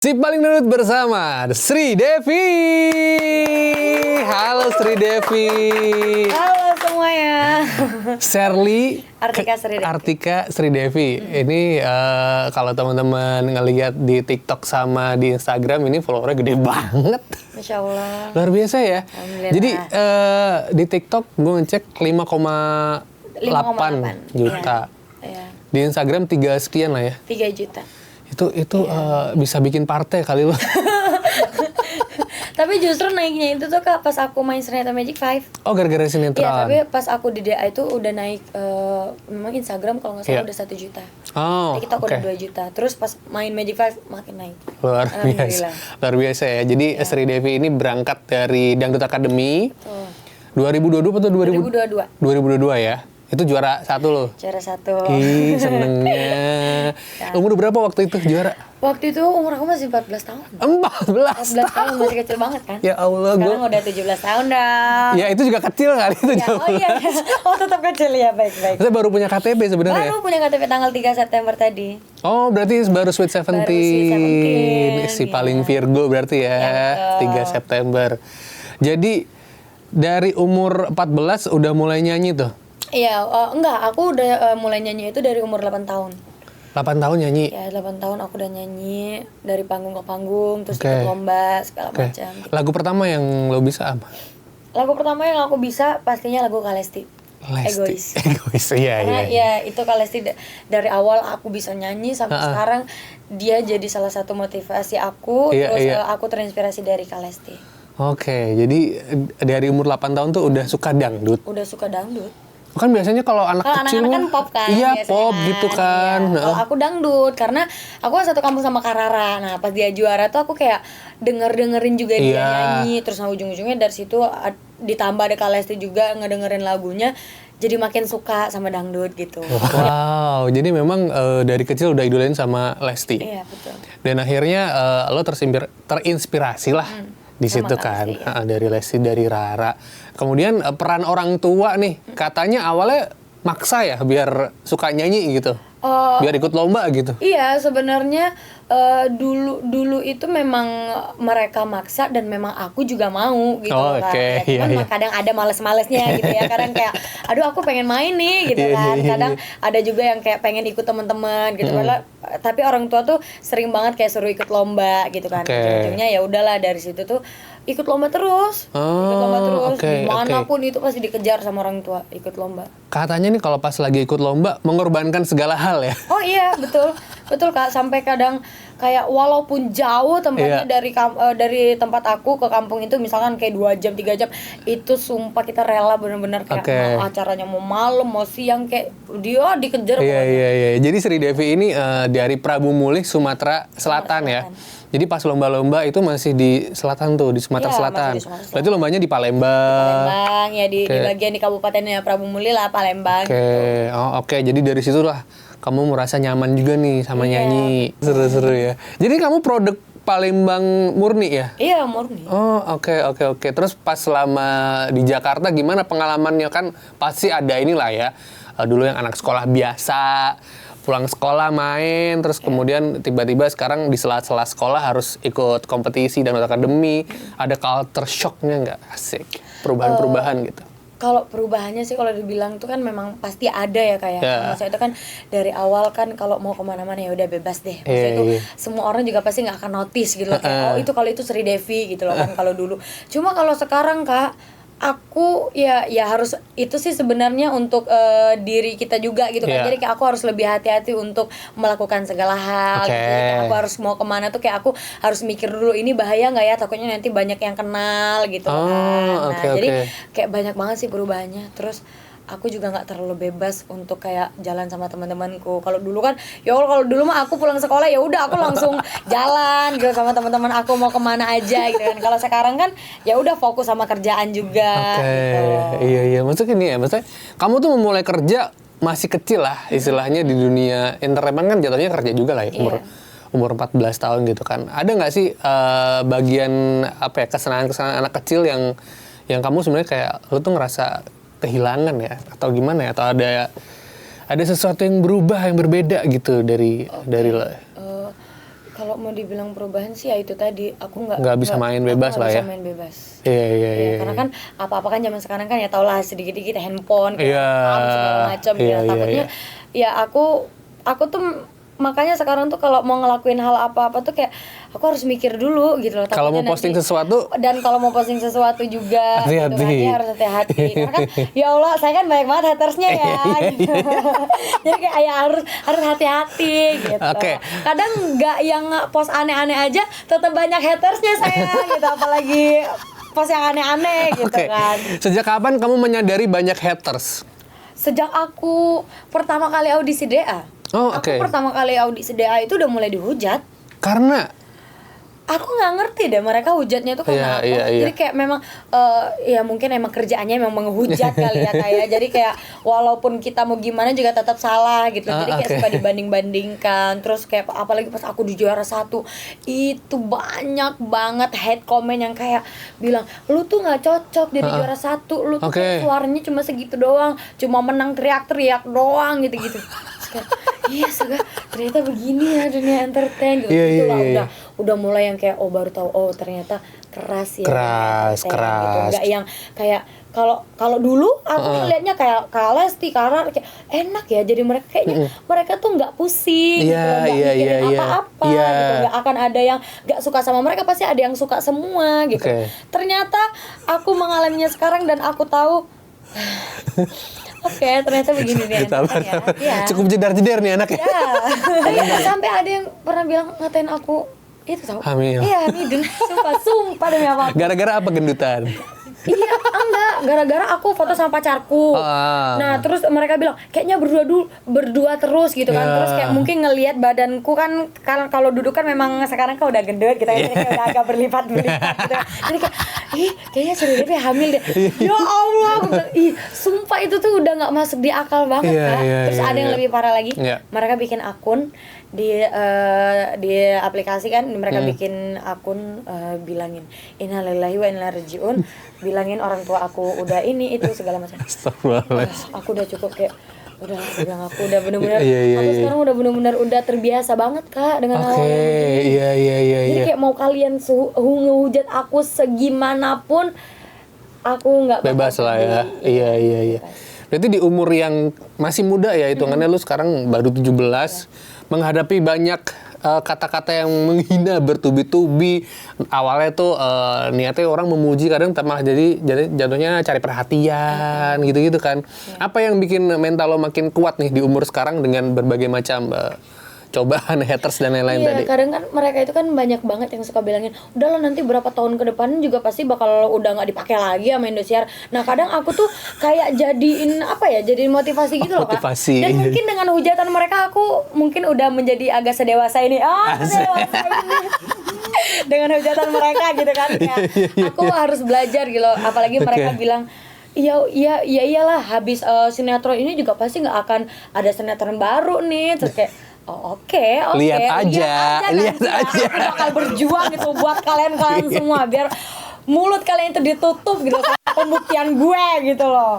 Si paling nurut bersama Sri Devi. Halo Sri Devi. Halo semuanya. Shirley Artika Sri Devi. Ini kalau teman-teman ngelihat di TikTok sama di Instagram ini followernya gede banget. Masya Allah. Luar biasa ya. Jadi di TikTok gue ngecek 5,8 juta. Iya. Di Instagram 3 sekian lah ya. 3 juta. Itu bisa bikin partai kali lo. Tapi justru naiknya itu tuh Kak pas aku main Sinetron Magic 5. Oh, gara-gara Iya, sinetron. tapi pas aku di DA itu udah naik memang Instagram kalau nggak salah udah 1 juta. Oh, Jadi kita oke. udah 2 juta. Terus pas main Magic 5 makin naik. Luar biasa. Luar biasa ya. Jadi Sri Devi ini berangkat dari Dangdut Academy. Tuh. 2022 atau 2022. 2022 ya. Itu juara 1 loh. Juara 1. Ih, senengnya. Umur berapa waktu itu juara? Waktu itu umur aku masih 14 tahun. 14 14 tahun masih kecil banget kan? Ya Allah, Sekarang udah 17 tahun dah. Ya itu juga kecil kali itu. Ya, oh iya. Oh tetap kecil ya, baik-baik. Saya baru punya KTP sebenarnya. Baru punya KTP tanggal 3 September tadi. Oh, berarti baru Sweet 17. Baru Sweet 17, Si ya. paling Virgo berarti ya. Ya, 3 September. Jadi dari umur 14 udah mulai nyanyi tuh. Iya, enggak, aku udah mulai nyanyi itu dari umur 8 tahun. 8 tahun nyanyi. Ya, 8 tahun aku udah nyanyi dari panggung ke panggung, terus Oke. ikut lomba segala Oke. macam. Lagu pertama yang lo bisa apa? Lagu pertama yang aku bisa pastinya lagu Kalesti. Egois. Egois, iya, Karena iya. ya itu Kalesti dari awal aku bisa nyanyi sampai sekarang dia jadi salah satu motivasi aku. Iya, Terus iya. aku terinspirasi dari Kalesti. Oke, jadi dari umur 8 tahun tuh udah suka dangdut. Udah suka dangdut. Kan biasanya kalau anak Kalau kecil anak-anak kan pop kan, iya biasanya pop gitu kan. Iya. Kalau aku dangdut karena aku kan satu kampung sama Karara. Nah pas dia juara tuh aku kayak dengerin juga dia Iya. nyanyi. Terus ujung-ujungnya dari situ ditambah ada Kalesti juga ngedengerin lagunya, jadi makin suka sama dangdut gitu. Wow, jadi memang dari kecil udah idolain sama Lesti. Iya betul. Dan akhirnya lo terinspirasi lah di situ kan. Dari Lesti, dari Rara. Kemudian peran orang tua nih, katanya awalnya maksa ya biar suka nyanyi gitu. Biar ikut lomba gitu. Iya sebenarnya dulu itu memang mereka maksa dan memang aku juga mau gitu Oh, kan. oke. Ya, cuman Iya. kadang ada males-malesnya gitu ya. Kadang kayak aduh aku pengen main nih gitu Iya, kan. iya, iya. Kadang ada juga yang kayak pengen ikut teman-teman gitu. Tapi orang tua tuh sering banget kayak suruh ikut lomba gitu kan. Oke. Ujung-ujungnya ya udahlah dari situ tuh ikut lomba terus. Ikut lomba terus. oke, Dimanapun itu pasti dikejar sama orang tua ikut lomba. Katanya nih kalau pas lagi ikut lomba mengorbankan segala hal ya. Oh iya betul betul Kak, sampai kadang kayak walaupun jauh tempatnya dari tempat aku ke kampung itu misalkan kayak 2 jam 3 jam itu sumpah kita rela bener-bener kayak mau acaranya mau malam mau siang kayak dia dikejar Iya, pokoknya. iya. Jadi Sri Devi ini dari Prabu Mulih, Sumatera Selatan ya. Jadi pas lomba-lomba itu masih di selatan tuh, di Sumatera Iya, Selatan. masih di Sumatera Selatan. Berarti lombanya di Palembang. Palembang ya di bagian di kabupatennya Prabu Mulih lah Palembang. Oke, oke. Jadi dari situlah kamu merasa nyaman juga nih sama nyanyi. Seru-seru ya. Jadi kamu produk Palembang murni ya? Iya murni. Oh, oke. Terus pas selama di Jakarta gimana pengalamannya? Kan pasti ada inilah ya. Dulu yang anak sekolah biasa, pulang sekolah main, terus kemudian tiba-tiba sekarang di sela-sela sekolah harus ikut kompetisi dan akademi. Ada culture shock-nya nggak? Asik. Perubahan-perubahan gitu. Kalau perubahannya sih kalau dibilang tuh kan memang pasti ada ya kayak maksudnya itu kan dari awal kan kalau mau kemana-mana ya udah bebas deh maksudnya itu semua orang juga pasti nggak akan notice gitu loh kayak, oh itu kalau itu Sri Devi gitu loh kan kalau dulu cuma kalau sekarang Kak aku ya harus itu sih sebenarnya untuk diri kita juga gitu kan jadi kayak aku harus lebih hati-hati untuk melakukan segala hal gitu. Kayak aku harus mau kemana tuh kayak aku harus mikir dulu ini bahaya nggak ya takutnya nanti banyak yang kenal gitu kan jadi kayak banyak banget sih perubahannya terus aku juga nggak terlalu bebas untuk kayak jalan sama teman-temanku. Kalau dulu kan, ya Allah kalau dulu mah aku pulang sekolah ya udah aku langsung jalan gitu sama teman-teman aku mau kemana aja gitu kan. Kalau sekarang kan ya udah fokus sama kerjaan juga. Gitu. Iya. Maksudnya gini ya, maksudnya kamu tuh memulai kerja masih kecil lah istilahnya di dunia entertainment kan jatuhnya kerja juga lah ya umur 14 tahun gitu kan. Ada nggak sih bagian apa ya kesenangan anak kecil yang kamu sebenarnya kayak lu tuh ngerasa kehilangan ya atau gimana ya atau ada sesuatu yang berubah yang berbeda gitu dari lo? Kalau Kalau mau dibilang perubahan sih ya itu tadi, aku nggak bisa main bebas lah ya. Bisa main bebas. Iya. Karena kan apa-apa kan zaman sekarang kan ya tau lah, sedikit-dikit handphone, Iya. segala macam ya. Takutnya ya aku tuh makanya sekarang tuh kalau mau ngelakuin hal apa-apa tuh kayak aku harus mikir dulu gitu loh. Kalau mau posting sesuatu, dan kalau mau posting sesuatu juga hati-hati. gitu kan, harus hati-hati. Karena kan ya Allah, saya kan banyak banget hatersnya ya gitu. Jadi kayak ya harus hati-hati gitu. Oke. Kadang nggak yang post aneh-aneh aja tetap banyak hatersnya saya gitu, apalagi post yang aneh-aneh gitu kan. Sejak kapan kamu menyadari banyak haters? Sejak aku pertama kali audisi DA. Aku pertama kali audisi DA itu udah mulai dihujat. Karena? Aku nggak ngerti deh mereka hujatnya tuh karena apa. Jadi kayak memang ya mungkin emang kerjaannya memang menghujat kali ya kayak. Jadi kayak walaupun kita mau gimana juga tetap salah gitu. Jadi kayak suka dibanding-bandingkan. Terus kayak apalagi pas aku di juara 1 itu banyak banget hate comment yang kayak bilang, lu tuh nggak cocok jadi juara 1, lu tuh suaranya cuma segitu doang, cuma menang teriak-teriak doang gitu-gitu. Iya, ternyata begini ya dunia entertain gitu. Itulah udah mulai yang kayak baru tahu ternyata keras ya. Keras. Gitu. Enggak yang kayak kalau dulu aku ngeliatnya kayak Lesti, Kara kayak enak ya, jadi mereka kayaknya mereka tuh nggak pusing gitu, nggak mikirin apa-apa gitu, nggak akan ada yang nggak suka sama mereka, pasti ada yang suka semua gitu. Ternyata aku mengalaminya sekarang dan aku tahu ternyata begini nih anaknya ya. Cukup jedar-jedar nih anak ya. Sampai ada yang pernah bilang ngatain aku itu tau. Hamil. Iya, hamil. Sumpah demi apa. Gara-gara apa gendutan? Iya, enggak, gara-gara aku foto sama pacarku. Nah, terus mereka bilang kayaknya berdua terus gitu kan. Terus kayak mungkin ngelihat badanku kan kalau duduk kan memang sekarang kan udah gendut gitu kan, kayak udah agak berlipat-berlipat gitu. Jadi kayak kayaknya sudah dia hamil deh. Ya Allah, sumpah itu tuh udah nggak masuk di akal banget kan. Terus ada yang lebih parah lagi. Mereka bikin akun di aplikasi kan, mereka bikin akun bilangin innalillahi wa inna ilaihi rajiun, bilangin orang tua aku udah ini itu segala macam. Aku udah cukup kayak udah bilang aku udah benar-benar aku sekarang udah benar-benar udah terbiasa banget Kak dengan hal ini. Jadi kayak mau kalian ngehujat aku segimanapun aku nggak bebas lah ya. Iya. Berarti di umur yang masih muda ya hitungannya, lu sekarang baru 17, menghadapi banyak kata-kata yang menghina bertubi-tubi. Awalnya tuh niatnya orang memuji, kadang malah jadi jatuhnya cari perhatian gitu-gitu kan. Apa yang bikin mental lo makin kuat nih di umur sekarang dengan berbagai macam cobaan, haters dan lain-lain tadi? Iya, kadang kan mereka itu kan banyak banget yang suka bilangin, udah lo nanti berapa tahun ke depan juga pasti bakal udah nggak dipakai lagi sama Indosiar. Nah kadang aku tuh kayak jadiin jadiin motivasi gitu loh Kak. Dan mungkin dengan hujatan mereka aku mungkin udah menjadi agak sedewasa ini. Sedewasa ini. Dengan hujatan mereka gitu kan ya. Aku harus belajar gitu loh. Apalagi mereka bilang, iyalah habis sinetron ini juga pasti nggak akan ada sinetron baru nih. Terus kayak lihat aja. Aku bakal berjuang gitu buat kalian semua biar mulut kalian itu ditutup gitu sama pembuktian gue gitu loh.